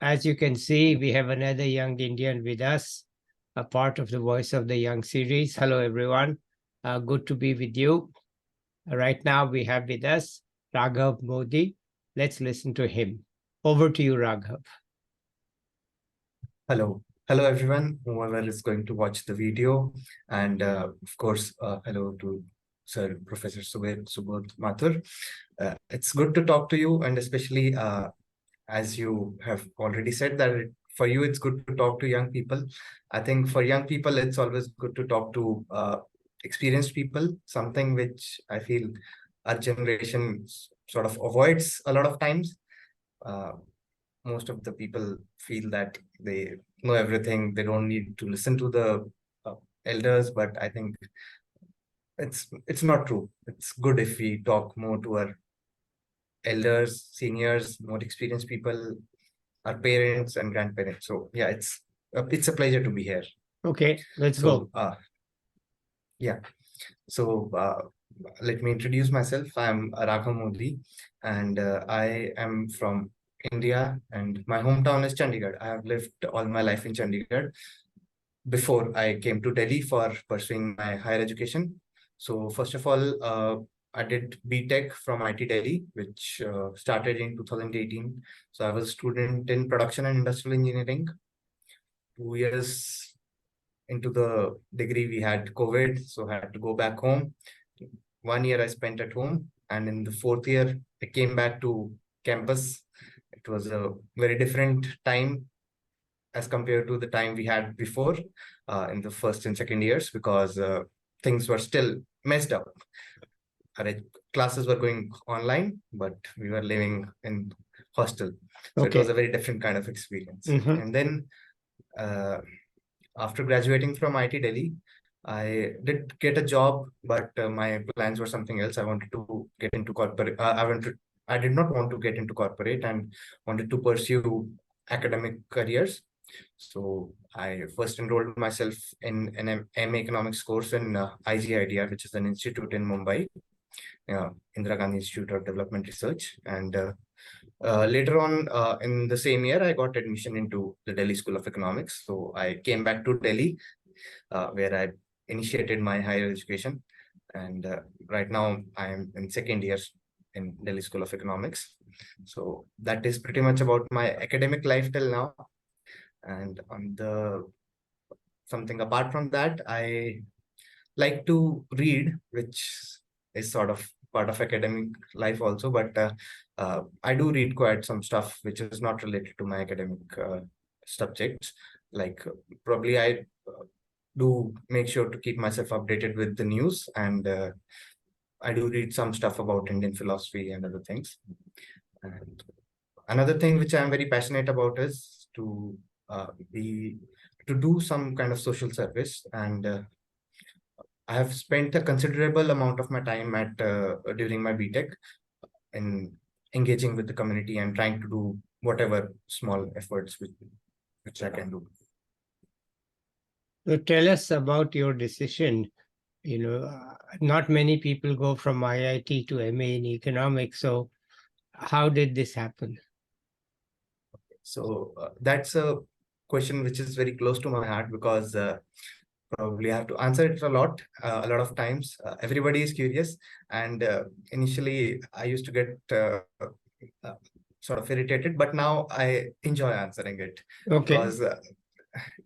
As you can see, we have another young Indian with us, a part of the Voice of the Young series. Hello, everyone. Good to be with you. Right now, we have with us Raghav Modi. Let's listen to him. Over to you, Raghav. Hello. Hello, everyone, whoever is going to watch the video. And of course, hello to Sir Professor Subodh Mathur. It's good to talk to you, and especially as you have already said that for you, it's good to talk to young people. I think for young people, it's always good to talk to experienced people, something which I feel our generation sort of avoids a lot of times. Most of the people feel that they know everything. They don't need to listen to the elders, but I think it's not true. It's good if we talk more to our elders, seniors, more experienced people, our parents and grandparents. So yeah, it's a pleasure to be here. Okay, let's go. Yeah. So let me introduce myself. I'm Raghav Modi, and I am from India, and my hometown is Chandigarh. I have lived all my life in Chandigarh before I came to Delhi for pursuing my higher education. So first of all, I did BTech from IIT Delhi, which started in 2018. So I was a student in production and industrial engineering. 2 years into the degree, we had COVID, so I had to go back home. 1 year I spent at home, and in the fourth year, I came back to campus. It was a very different time as compared to the time we had before in the first and second years, because things were still messed up. Our classes were going online, but we were living in hostel. So Okay. it was a very different kind of experience. And then after graduating from IIT Delhi, I did get a job, but my plans were something else. I wanted to get into corporate. I did not want to get into corporate and wanted to pursue academic careers. So I first enrolled myself in an MA economics course in IGIDR, which is an institute in Mumbai, Indira Gandhi Institute of Development Research. And later on in the same year, I got admission into the Delhi School of Economics. So I came back to Delhi, where I initiated my higher education. And right now I am in second year in Delhi School of Economics. So that is pretty much about my academic life till now. And on the something apart from that, I like to read, which is sort of part of academic life also, but I do read quite some stuff which is not related to my academic subjects. Like probably I do make sure to keep myself updated with the news, and I do read some stuff about Indian philosophy and other things. And another thing which I'm very passionate about is to do some kind of social service, and I have spent a considerable amount of my time at during my BTech in engaging with the community and trying to do whatever small efforts which I can do. So tell us about your decision. Not many people go from IIT to MA in economics. So how did this happen? So that's a question which is very close to my heart, because probably I have to answer it a lot of times. Everybody is curious, and initially I used to get sort of irritated, but now I enjoy answering it. Okay. Because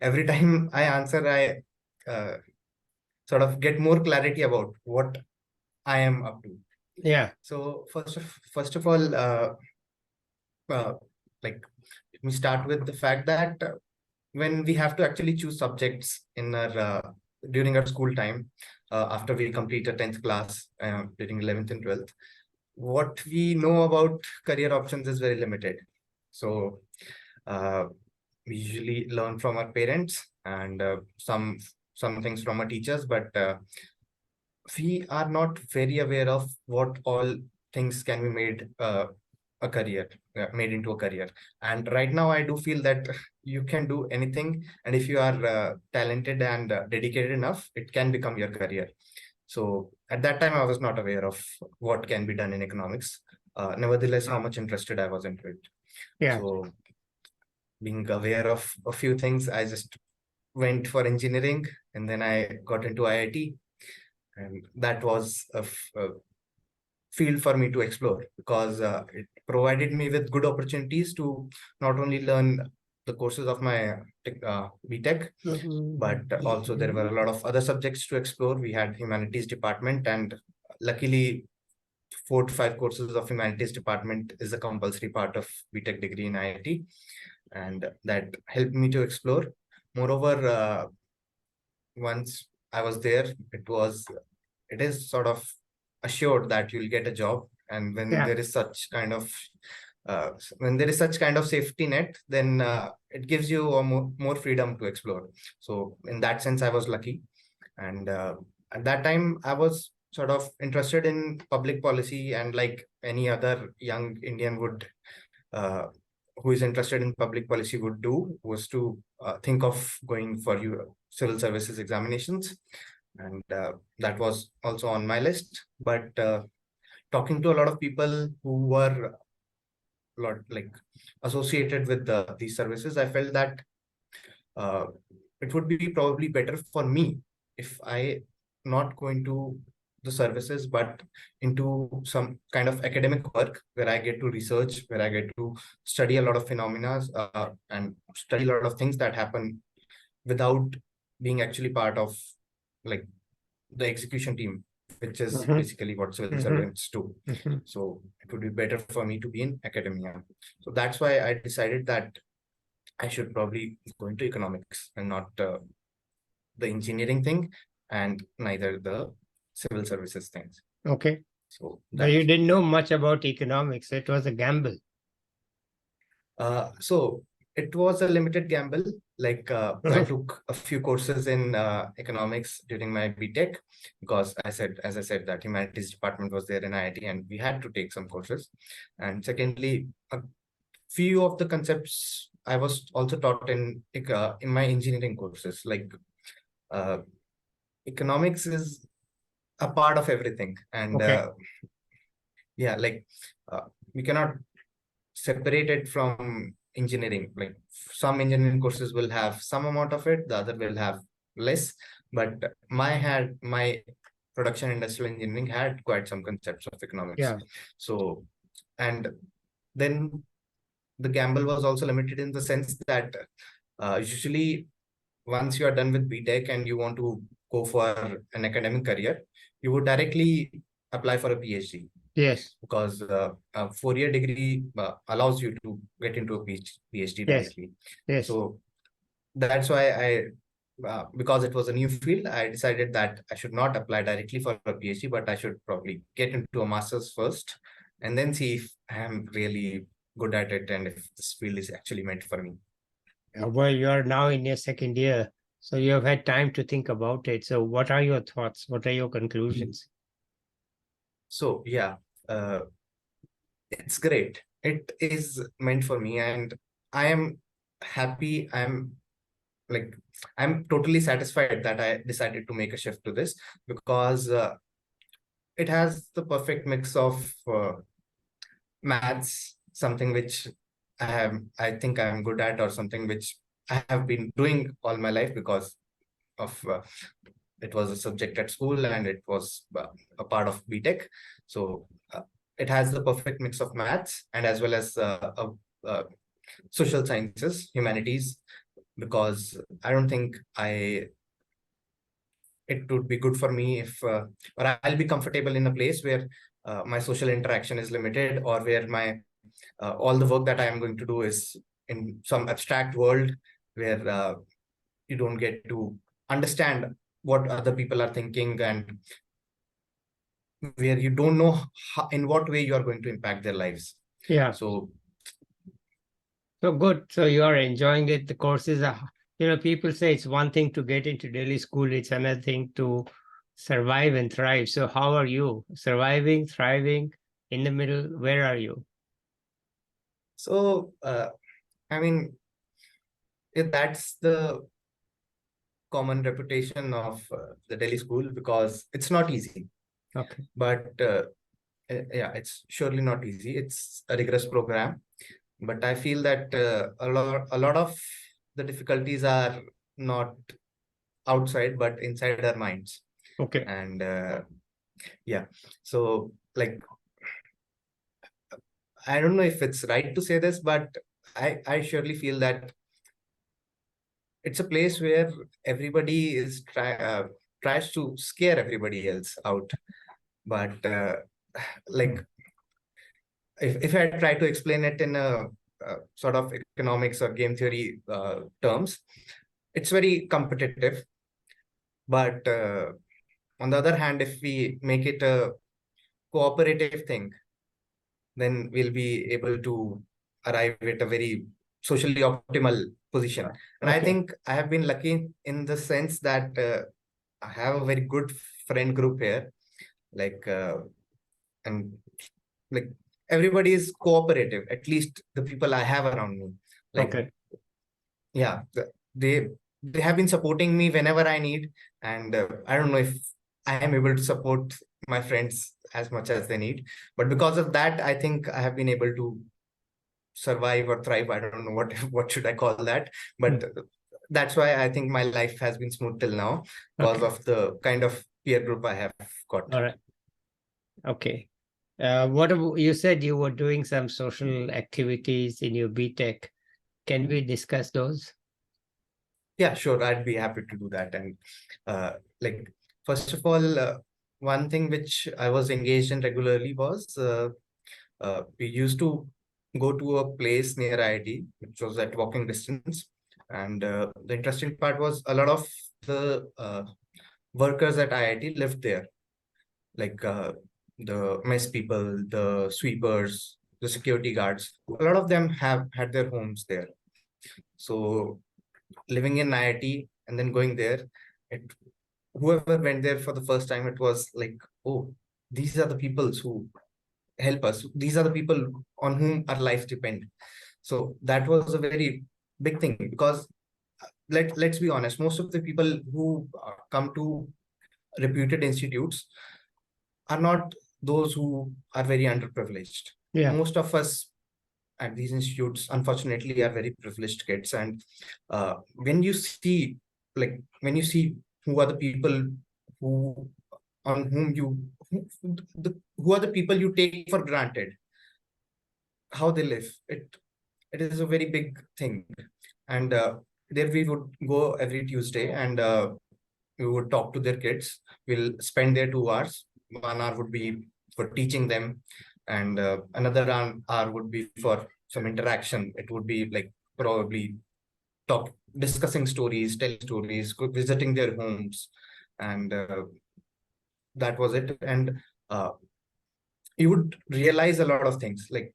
every time I answer, I sort of get more clarity about what I am up to. Yeah. So first of all, like let me start with the fact that when we have to actually choose subjects in our during our school time, after we complete a 10th class, during 11th and 12th, what we know about career options is very limited. So we usually learn from our parents and some things from our teachers, but we are not very aware of what all things can be made made into a career. And right now I do feel that you can do anything, and if you are talented and dedicated enough, it can become your career. So at that time I was not aware of what can be done in economics. Nevertheless, how much interested I was into it. Yeah. So being aware of a few things, I just went for engineering, and then I got into IIT, and that was a field for me to explore, because it provided me with good opportunities to not only learn the courses of my BTech, but also there were a lot of other subjects to explore. We had humanities department, and luckily 4 to 5 courses of humanities department is a compulsory part of BTech degree in IIT, and that helped me to explore. Moreover, once I was there, it is sort of assured that you'll get a job, and when there is such kind of safety net, then it gives you a more freedom to explore. So in that sense, I was lucky, and at that time I was sort of interested in public policy, and like any other young Indian would who is interested in public policy would do, was to think of going for your civil services examinations, and that was also on my list. But talking to a lot of people who were lot like associated with these services, I felt that uh, it would be probably better for me if I not go into the services, but into some kind of academic work where I get to research, where I get to study a lot of phenomena, and study a lot of things that happen without being actually part of like the execution team, which is basically what civil servants do. So it would be better for me to be in academia. So that's why I decided that I should probably go into economics and not the engineering thing, and neither the civil services things. Okay. So But you didn't know much about economics. It was a gamble. So it was a limited gamble. Like I took a few courses in economics during my BTech, because as I said, that humanities department was there in IIT, and we had to take some courses. And secondly, a few of the concepts I was also taught in my engineering courses. Like economics is a part of everything, and yeah, like we cannot separate it from engineering. Like some engineering courses will have some amount of it, the other will have less, but my production industrial engineering had quite some concepts of economics. So, and then the gamble was also limited in the sense that usually once you are done with BTech and you want to go for an academic career, you would directly apply for a PhD. Yes. Because a 4-year degree allows you to get into a PhD directly. Yes. So that's why because it was a new field, I decided that I should not apply directly for a PhD, but I should probably get into a master's first, and then see if I am really good at it and if this field is actually meant for me. Well, you are now in your second year, so you have had time to think about it. So what are your thoughts? What are your conclusions? So yeah, it's great. It is meant for me, and I am happy. I'm totally satisfied that I decided to make a shift to this, because it has the perfect mix of maths, something which I think I'm good at, or something which I have been doing all my life because of it was a subject at school, and it was a part of BTech. So it has the perfect mix of maths and as well as social sciences, humanities, because I don't think it would be good for me if, or I'll be comfortable in a place where my social interaction is limited, or where my all the work that I am going to do is in some abstract world where you don't get to understand what other people are thinking, and where you don't know in what way you are going to impact their lives. Yeah. So good. So you are enjoying it. The courses are, people say it's one thing to get into Delhi school, it's another thing to survive and thrive. So how are you? Surviving, thriving, in the middle? Where are you? So, I mean, that's the common reputation of the Delhi school, because it's not easy. Okay. But yeah, it's surely not easy. It's a rigorous program. but I feel that a lot of the difficulties are not outside but inside our minds. Okay. And yeah, so like, I don't know if it's right to say this, but I surely feel that it's a place where everybody tries to scare everybody else out. But like, if I try to explain it in a sort of economics or game theory terms, it's very competitive. But on the other hand, if we make it a cooperative thing, then we'll be able to arrive at a very socially optimal position. And I Okay. think I have been lucky in the sense that I have a very good friend group here. Like, and like, everybody is cooperative, at least the people I have around me. Like, Okay. yeah, they have been supporting me whenever I need. And I don't know if I am able to support my friends as much as they need, but because of that, I think I have been able to survive or thrive. I don't know what should I call that, but that's why I think my life has been smooth till now, because Okay. of the kind of peer group I have got. All right. Okay. You said you were doing some social activities in your BTech. Can we discuss those? Yeah, sure, I'd be happy to do that. And like, first of all, one thing which I was engaged in regularly was we used to go to a place near IIT, which was at walking distance. And the interesting part was a lot of the workers at IIT lived there, like the mess people, the sweepers, the security guards. A lot of them have had their homes there. So living in IIT and then going there, it, whoever went there for the first time, it was like, oh, these are the people who help us. These are the people on whom our lives depend. So that was a very big thing, because let's be honest, most of the people who come to reputed institutes are not those who are very underprivileged. Yeah. Most of us at these institutes, unfortunately, are very privileged kids. And when you see, who are the people who on whom you who are the people you take for granted, how they live, it is a very big thing. And there we would go every Tuesday, and we would talk to their kids. We'll spend there 2 hours. 1 hour would be for teaching them, and another hour would be for some interaction. It would be like probably discussing stories, telling stories, visiting their homes, and that was it. And uh, you would realize a lot of things. Like,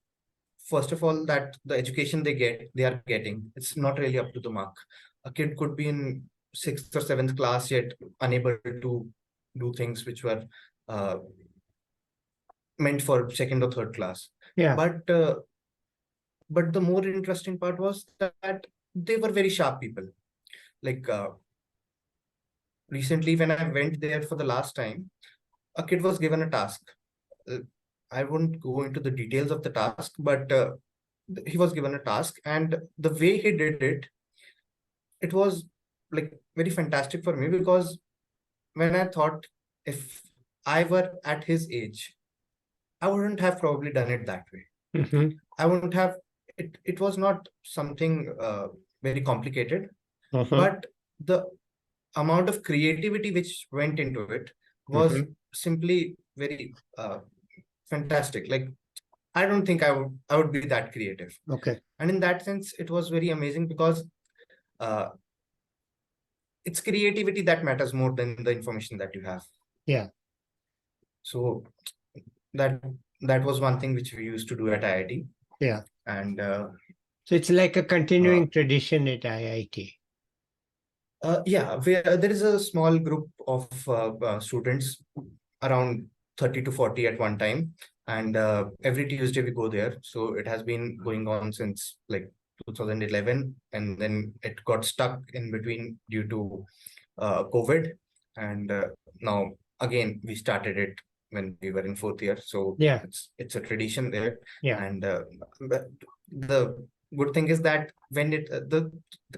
first of all, that the education they are getting, it's not really up to the mark. A kid could be in 6th or 7th class, yet unable to do things which were uh, meant for 2nd or 3rd class. Yeah. But the more interesting part was that they were very sharp people. Like, recently when I went there for the last time, a kid was given a task. uh, I won't go into the details of the task, but he was given a task, and the way he did it, it was like very fantastic for me, because when I thought, if I were at his age, I wouldn't have probably done it that way. Mhm. I wouldn't have. It was not something very complicated, Mhm. but the amount of creativity which went into it was Mhm. simply very fantastic. Like, I don't think I would be that creative. Okay. And in that sense, it was very amazing, because uh, it's creativity that matters more than the information that you have. Yeah. So that that was one thing which we used to do at IIT. Yeah. And So it's like a uh, continuing tradition at IIT. yeah, there is a small group of students, around 30 to 40 at one time. And every Tuesday we go there. So it has been going on since like 2011. And then it got stuck in between due to COVID. And now again, we started it when we were in fourth year. So Yeah. it's a tradition there. Yeah. And but the good thing is that when the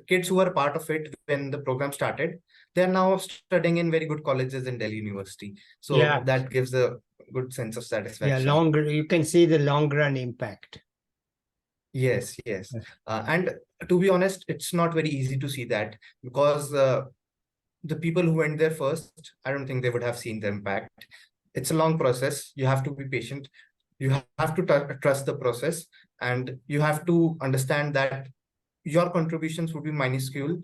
kids who are part of it when the program started, they are now studying in very good colleges in Delhi University. So Yeah. that gives a good sense of Yeah. satisfaction. Longer, you can see the long run impact. Yes, yes. And to be honest, it's not very easy to see that, because the people who went there first, I don't think they would have seen the impact. It's a long process. You have to be patient. You have to trust the process, and you have to understand that your contributions would be minuscule,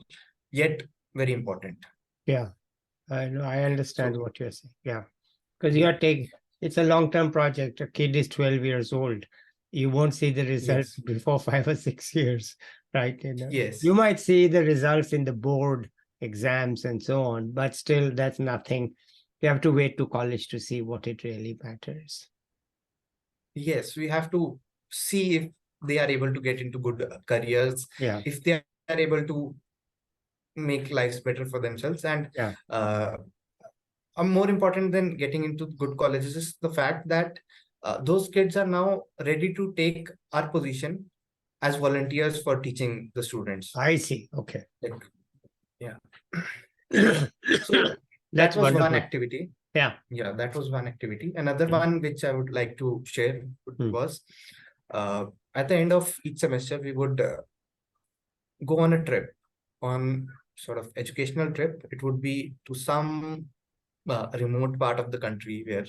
yet very important. Yeah, I know. I understand So, what you're saying. Yeah, because yeah, it's a long-term project. A kid is 12 years old. You won't see the results yes, before 5 or 6 years, right? You yes. might see the results in the board exams and so on, but still, that's nothing. You have to wait to college to see what it really matters. Yes, we have to see if they are able to get into good careers, Yeah, if they are able to make lives better for themselves. And yeah, uh, more important than getting into good colleges is the fact that those kids are now ready to take our position as volunteers for teaching the students. I see. Okay. Like, yeah. So that That's was one wonderful. activity. Yeah. Yeah, that was one activity. Another Mm. one which I would like to share Mm. was uh, at the end of each semester, we would go on a trip, on sort of educational trip. It would be to some remote part of the country where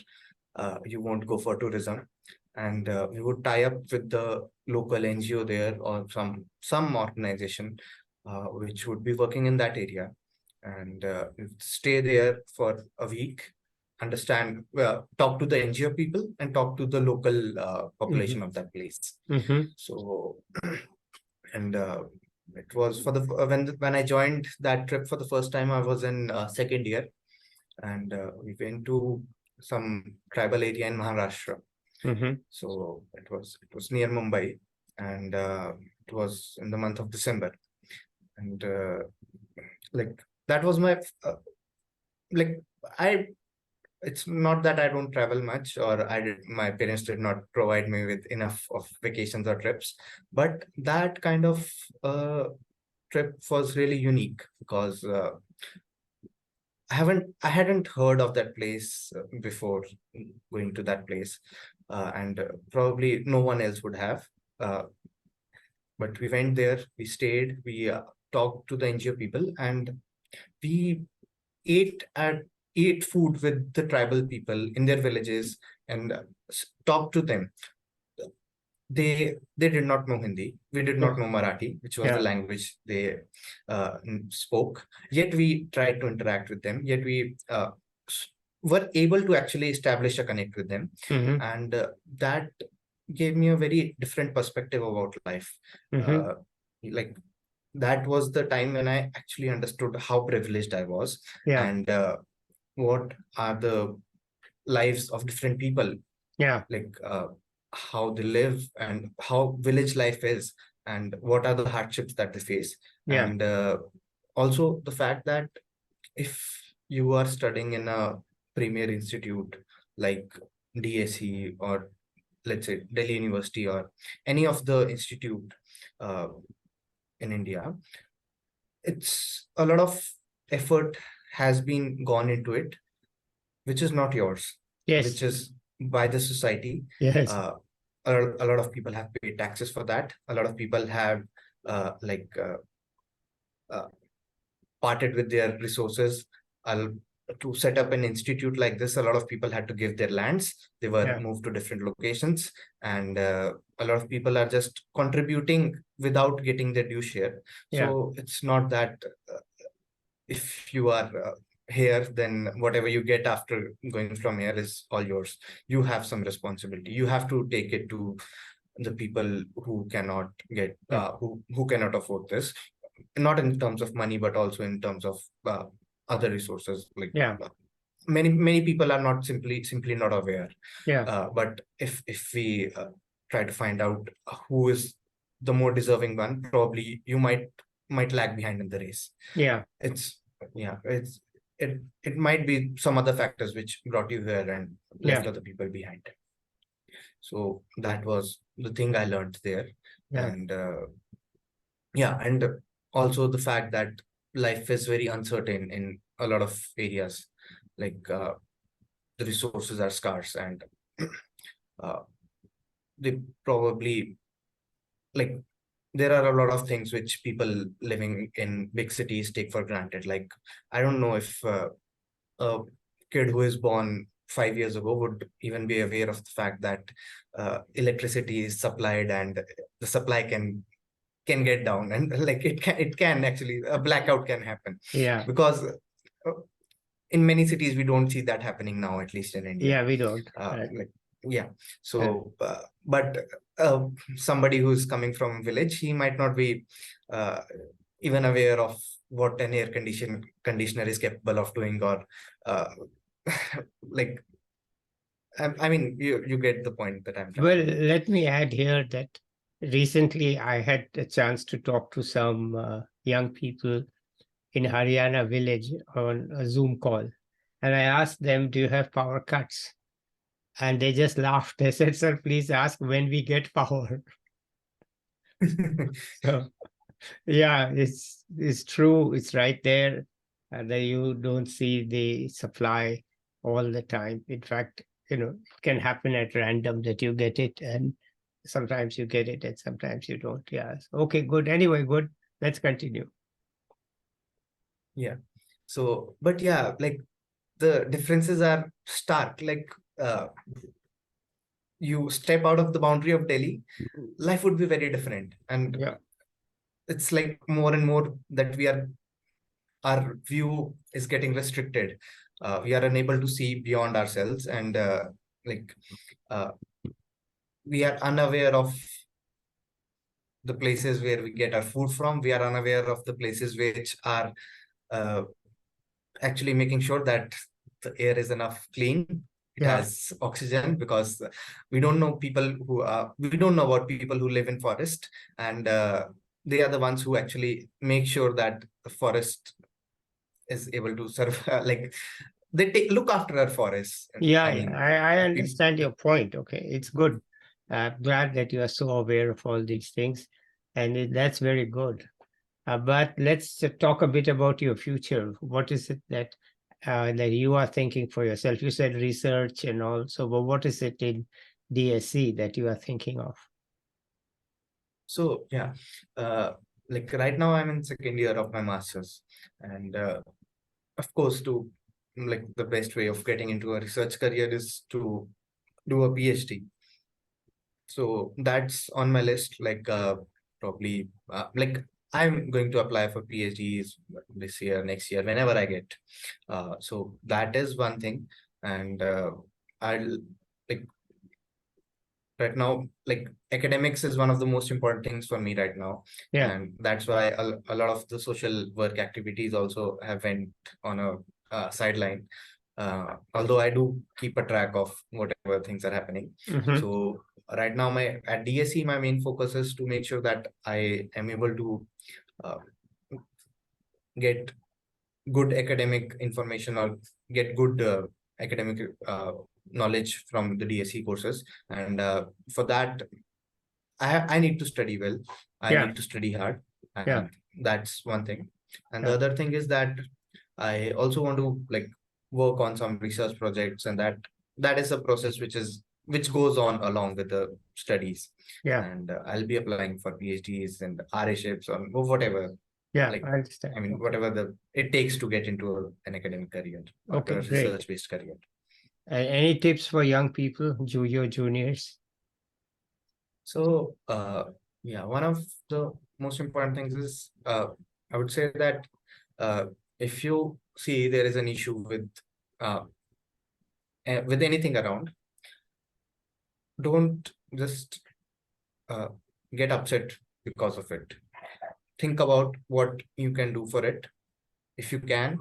you won't go for tourism. And we would tie up with the local NGO there, or some organization which would be working in that area. And we'd stay there for a week, understand, talk to the NGO people and talk to the local Mhm. population of that place. Mhm. So, and it was for the when I joined that trip for the first time, I was in second year, and we went to some tribal area in Maharashtra. Mhm. So it was near Mumbai, and it was in the month of December, and like that was my like I. It's not that I don't travel much, or my parents did not provide me with enough of vacations or trips, but that kind of uh, trip was really unique, because I hadn't heard of that place before going to that place, and probably no one else would have. Uh, but we went there, we stayed, we talked to the NGO people, and we ate at ate food with the tribal people in their villages, and talked to them. They did not know Hindi. We did Yeah. not know Marathi, which was the Yeah. language they spoke. Yet we tried to interact with them. Yet we were able to actually establish a connect with them, Mhm. and that gave me a very different perspective about life. Mhm. Uh, like that was the time when I actually understood how privileged I was, Yeah. and what are the lives of different people, Yeah. like how they live and how village life is, and what are the hardships that they face. Yeah. And also the fact that if you are studying in a premier institute like DSE, or let's say Delhi University, or any of the institute uh, in India, it's a lot of effort has been gone into it, which is not yours, which Yes. is by the society. Yes. Uh, a lot of people have paid taxes for that. A lot of people have like uh, parted with their resources. To set up an institute like this, a lot of people had to give their lands. They were Yeah. moved to different locations, and a lot of people are just contributing without getting their due share. Yeah. So it's not that if you are here, then whatever you get after going from here is all yours. You have some responsibility. You have to take it to the people who cannot get Yeah. who cannot afford this, not in terms of money, but also in terms of other resources. Like Yeah. many people are not simply not aware. Yeah. But if we try to find out who is the more deserving one, probably you might lag behind in the race. Yeah. It's yeah, it might be some other factors which brought you here and left Yeah. other people behind. So that was the thing I learned there. Yeah. And yeah, and also the fact that life is very uncertain in a lot of areas, like the resources are scarce, and uh, they probably, like, there are a lot of things which people living in big cities take for granted. Like, I don't know if a kid who is born 5 years ago would even be aware of the fact that electricity is supplied, and the supply can get down, and like it can actually, a blackout can happen, Yeah. because in many cities we don't see that happening now, at least in India. Yeah, we don't. Like, yeah. Yeah. So but somebody who's coming from village, he might not be uh, even aware of what an conditioner is capable of doing, or uh, like, I mean, you get the point that I'm Well, trying to make. let me add here that recently I had a chance to talk to some young people in Haryana village on a Zoom call. And I asked them, do you have power cuts? And they just laughed. They said, sir, please ask when we get power. So, yeah, it's true. It's right there. And that you don't see the supply all the time. In fact, it can happen at random that you get it, and sometimes you get it and sometimes you don't. Yeah. Okay, good. Anyway, good. Let's continue. Yeah. So, but yeah, like, the differences are stark. Like, you step out of the boundary of Delhi, life would be very different. And Yeah. it's like more and more that our view is getting restricted. We are unable to see beyond ourselves, and like uh, we are unaware of the places where we get our food from. We are unaware of the places which are uh, actually making sure that the air is enough clean, it Yeah. has oxygen, because we don't know about people who live in forest, and they are the ones who actually make sure that the forest is able to survive. Like, they look after our forests. Yeah, I yeah. mean, I peop- understand your point. Okay, it's good. Glad that you are so aware of all these things, and that's very good. But let's talk a bit about your future. What is it that you are thinking for yourself? You said research and all. So, but what is it in DSC that you are thinking of? so yeah, like right now I'm in second year of my master's, and of course, to like, the best way of getting into a research career is to do a PhD. So that's on my list. Like, probably, like, I'm going to apply for PhDs this year, next year, whenever I get. So that is one thing. And I'll, like, right now, like, academics is one of the most important things for me right now, Yeah. and that's why a lot of the social work activities also have went on a sideline, although I do keep a track of whatever things are happening. Mm-hmm. So right now, my at DSE, my main focus is to make sure that I am able to uh, get good academic information, or get good academic knowledge from the DSE courses. And for that, I need to study well. I Yeah. need to study hard, Yeah. and that's one thing. And the Yeah. other thing is that I also want to, like, work on some research projects, and that is a process which goes on along with the studies. Yeah. And I'll be applying for PhDs and RShips, or whatever, Yeah. like, I understand. I mean, Okay. whatever it takes to get into an academic career, or Okay. a Great. research-based career. Any tips for young people, juniors? So, yeah, one of the most important things is, I would say that uh, if you see there is an issue uh, with anything around, don't just uh, get upset because of it. Think about what you can do for it. If you can,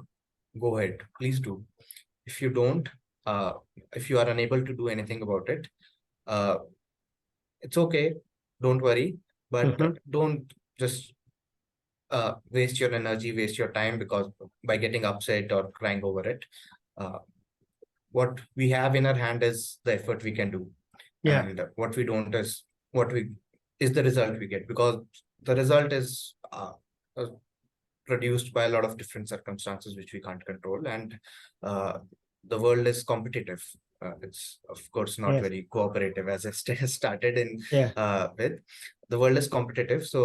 go ahead, please do. If you don't, uh, if you are unable to do anything about it, uh, it's okay. Don't worry, but Mm-hmm. don't just waste your energy, waste your time because by getting upset or crying over it. What we have in our hand is the effort we can do, Yeah. and what we don't is what we is the result we get, because the result is uh, produced by a lot of different circumstances which we can't control, and uh, the world is competitive. It's of course not Yes. very cooperative, as I started in Yeah. with. The world is competitive, so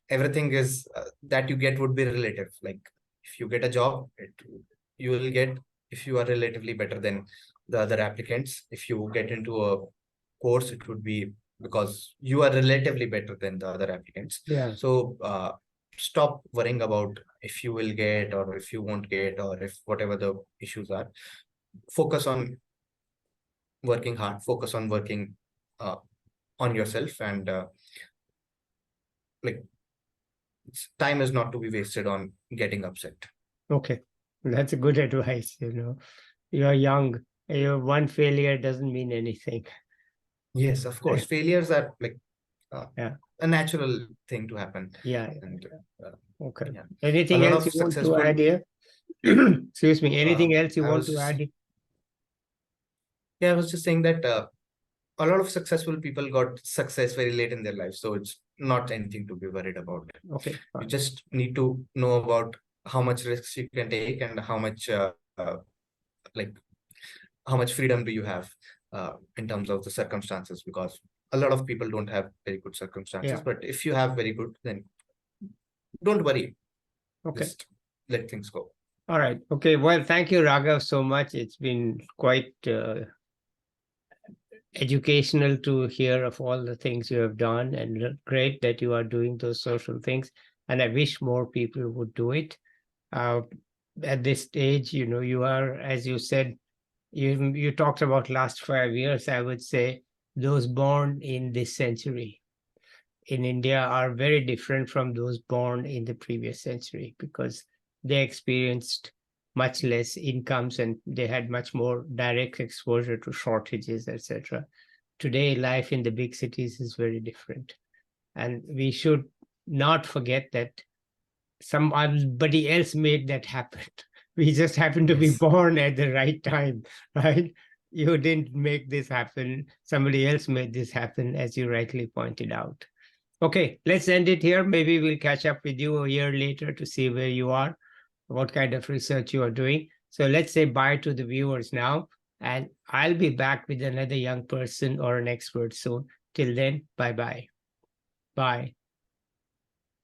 everything is that you get would be relative. Like if you get a job, you will get if you are relatively better than the other applicants. If you get into a course, it would be because you are relatively better than the other applicants. Yeah. So stop worrying about if you will get or if you won't get or if whatever the issues are. Focus on working hard, focus on working uh, on yourself, and like time is not to be wasted on getting upset. Okay. That's a good advice. You're young. Your one failure doesn't mean anything. Yes, of course, failures are like Yeah. a natural thing to happen. Yeah. And Okay. yeah, a Anything lot else of you want to successful add here? Excuse me. Anything else you I want was to just add? yeah, I was just saying that a lot of successful people got success very late in their life, so it's not anything to be worried about. Okay. You Fine. just need to know about how much risks you can take and how much like how much freedom do you have in terms of the circumstances, because a lot of people don't have very good circumstances. Yeah. But if you have very good, then don't worry, Okay. just let things go. All right. Okay. Well, thank you, Raghav, so much. It's been quite educational to hear of all the things you have done, and great that you are doing those social things. And I wish more people would do it. At this stage, you are, as you said, you talked about last 5 years. I would say those born in this century in India are very different from those born in the previous century, because they experienced much less incomes and they had much more direct exposure to shortages, etc. Today, life in the big cities is very different. And we should not forget that somebody else made that happen. We just happened to be Yes. born at the right time, right? You didn't make this happen. Somebody else made this happen, as you rightly pointed out. Okay, let's end it here. Maybe we'll catch up with you a year later to see where you are, what kind of research you are doing. So let's say bye to the viewers now, and I'll be back with another young person or an expert soon. Till then, bye-bye. Bye.